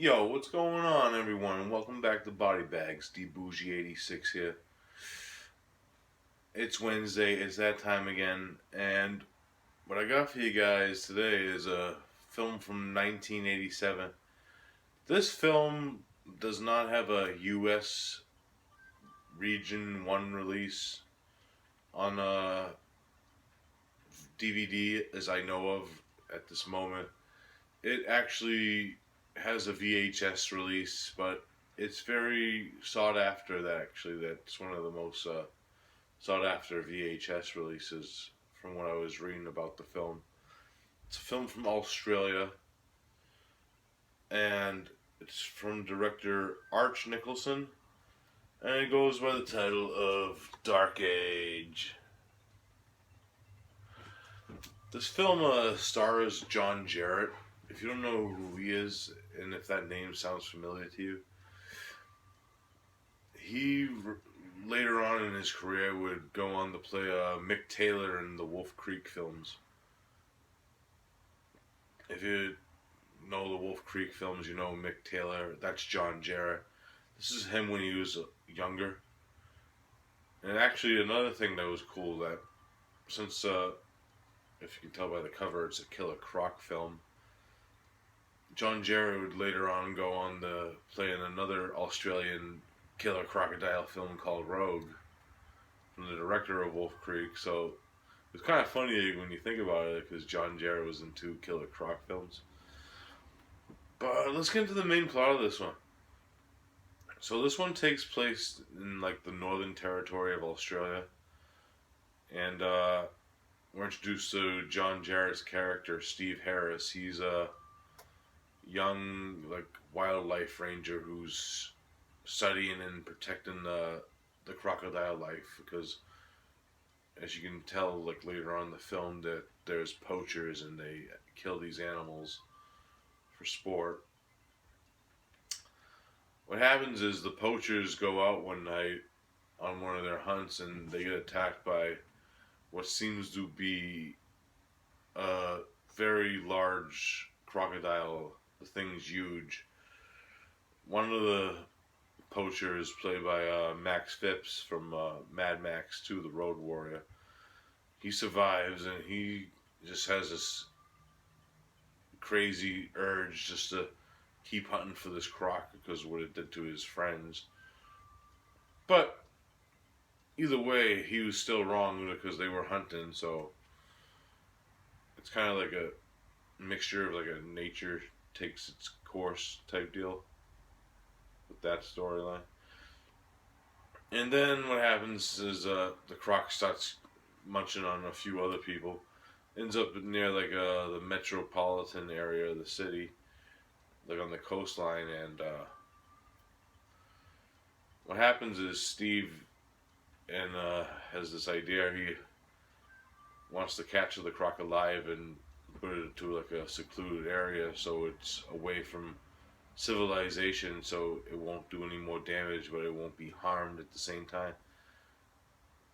Yo, what's going on, everyone? Welcome back to Body Bags. Bourgie86 here. It's Wednesday. It's that time again, and what I got for you guys today is a film from 1987. This film does not have a U.S. Region 1 release on a DVD, as I know of at this moment. It actually has a VHS release, but it's very sought after. That's one of the most sought after VHS releases from what I was reading about the film. It's a film from Australia, and it's from director Arch Nicholson, and it goes by the title of Dark Age. This film stars John Jarratt. If you don't know who he is, and if that name sounds familiar to you, he later on in his career would go on to play Mick Taylor in the Wolf Creek films. If you know the Wolf Creek films, you know Mick Taylor. That's John Jarratt. This is him when he was younger. And actually, another thing that was cool that since, if you can tell by the cover, it's a Killer Croc film. John Jarratt would later on go on to play in another Australian killer crocodile film called Rogue, from the director of Wolf Creek. So it's kind of funny when you think about it, because John Jarratt was in two Killer Croc films. But let's get into the main plot of this one. So this one takes place in like the Northern Territory of Australia, and we're introduced to John Jarratt's character, Steve Harris. He's a young like wildlife ranger who's studying and protecting the crocodile life, because as you can tell like later on in the film that there's poachers and they kill these animals for sport. What happens is the poachers go out one night on one of their hunts and they get attacked by what seems to be a very large crocodile. The thing's huge. One of the poachers, played by Max Phipps from Mad Max 2, The Road Warrior, he survives, and he just has this crazy urge just to keep hunting for this croc because of what it did to his friends. But either way, he was still wrong because they were hunting, so it's kind of like a mixture of like a nature takes its course type deal with that storyline. And then what happens is the croc starts munching on a few other people, ends up near like the metropolitan area of the city, like on the coastline, and what happens is Steve and has this idea. He wants to capture the croc alive and put it into like a secluded area so it's away from civilization, so it won't do any more damage, but it won't be harmed at the same time.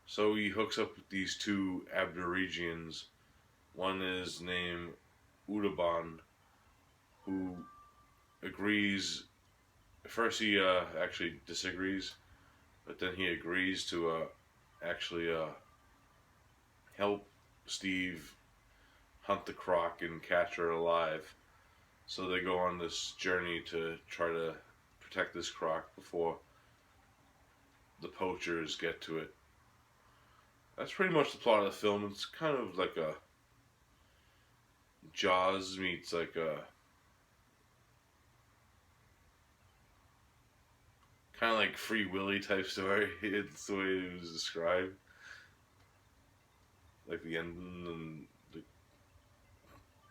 So he hooks up with these two Aborigines. One is named Udabon, who agrees. First, he actually disagrees, but then he agrees to actually help Steve hunt the croc and catch her alive. So they go on this journey to try to protect this croc before the poachers get to it. That's pretty much the plot of the film. It's kind of like a Jaws meets like a kind of like Free Willy type story. It's the way it was described. Like the end and the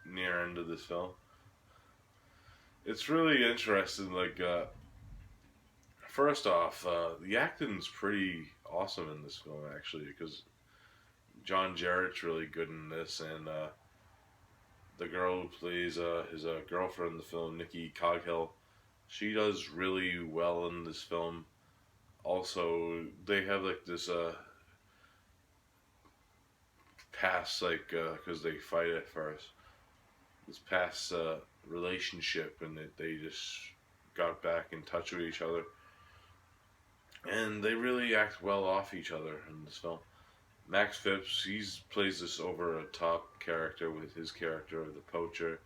near end of this film. It's really interesting. Like, first off, the acting's pretty awesome in this film, actually, because John Jarratt's really good in this, and the girl who plays his girlfriend in the film, Nikki Coghill, she does really well in this film. Also, they have like this past, like, because they fight at first, this past relationship, and they just got back in touch with each other, and they really act well off each other in this film. Max Phipps, plays this over a top character with his character of the poacher,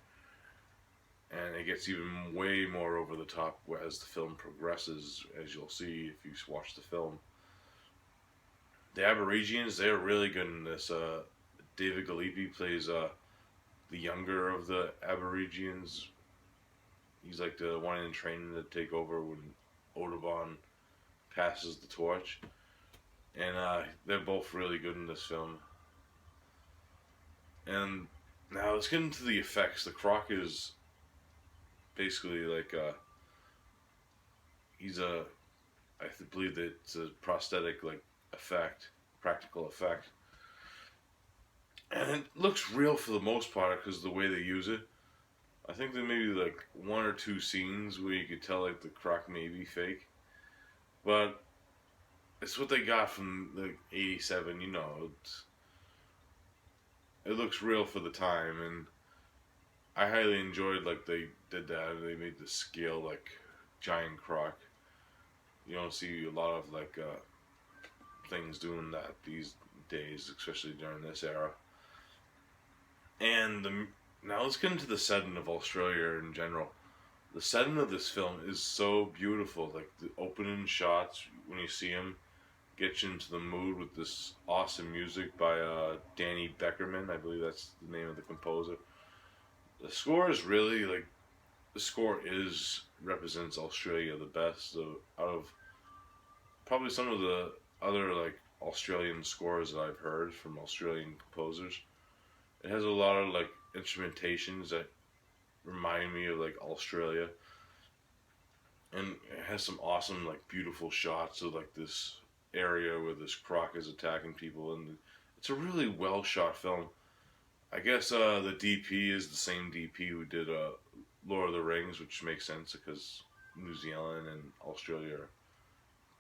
and it gets even way more over the top as the film progresses, as you'll see if you watch the film. The Aborigines, they're really good in this. David Galipi plays the younger of the Aborigines. He's like the one in training to take over when Audubon passes the torch. And they're both really good in this film. And now let's get into the effects. The Croc is basically like I believe that it's a prosthetic like effect, practical effect. And it looks real for the most part because of the way they use it. I think there may be like one or two scenes where you could tell like the Croc may be fake. But it's what they got from the '87, you know. It looks real for the time, and I highly enjoyed like they did that. They made the scale like giant Croc. You don't see a lot of like things doing that these days, especially during this era. And now let's get into the setting of Australia in general. The setting of this film is so beautiful. Like the opening shots when you see him get you into the mood with this awesome music by Danny Beckerman. I believe that's the name of the composer. The score is really like represents Australia the best. So out of probably some of the other like Australian scores that I've heard from Australian composers, it has a lot of like instrumentations that remind me of like Australia, and it has some awesome like beautiful shots of like this area where this Croc is attacking people, and it's a really well shot film. I guess the DP is the same DP who did Lord of the Rings, which makes sense because New Zealand and Australia are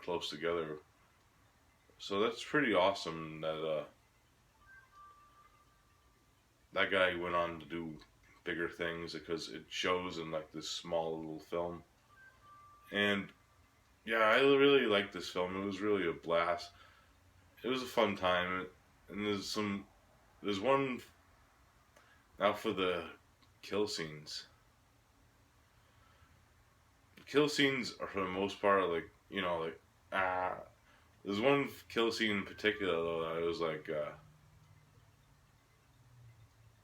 close together. So that's pretty awesome that that guy went on to do bigger things because it shows in like this small little film. And yeah, I really liked this film. It was really a blast. It was a fun time, and there's one now for the kill scenes. The kill scenes are for the most part like, you know, like there's one kill scene in particular though that I was like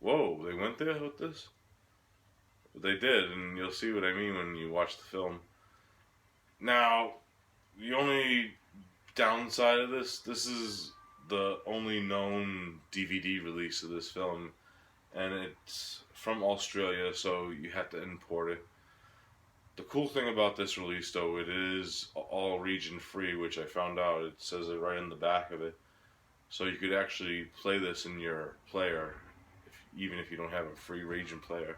whoa, they went there with this? But they did, and you'll see what I mean when you watch the film. Now, the only downside of this is the only known DVD release of this film, and it's from Australia, so you have to import it. The cool thing about this release, though, it is all region free, which I found out. It says it right in the back of it. So you could actually play this in your player, even if you don't have a free region player.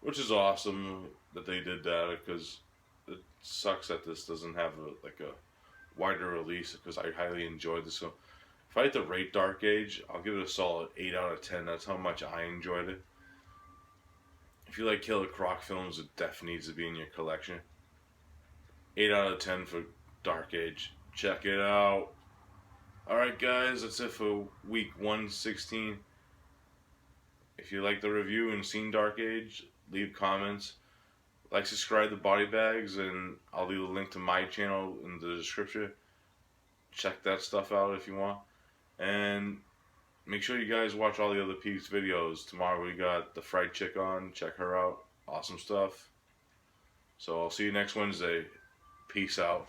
Which is awesome that they did that, because it sucks that this doesn't have a wider release, because I highly enjoyed this film. If I had to rate Dark Age, I'll give it a solid 8 out of 10. That's how much I enjoyed it. If you like Killer Croc films, it definitely needs to be in your collection. 8 out of 10 for Dark Age. Check it out. Alright guys, that's it for week 116. If you like the review and seen Dark Age, leave comments. Like, subscribe to Body Bags, and I'll leave a link to my channel in the description. Check that stuff out if you want. And make sure you guys watch all the other Pete's videos. Tomorrow we got the fried chick on. Check her out. Awesome stuff. So I'll see you next Wednesday. Peace out.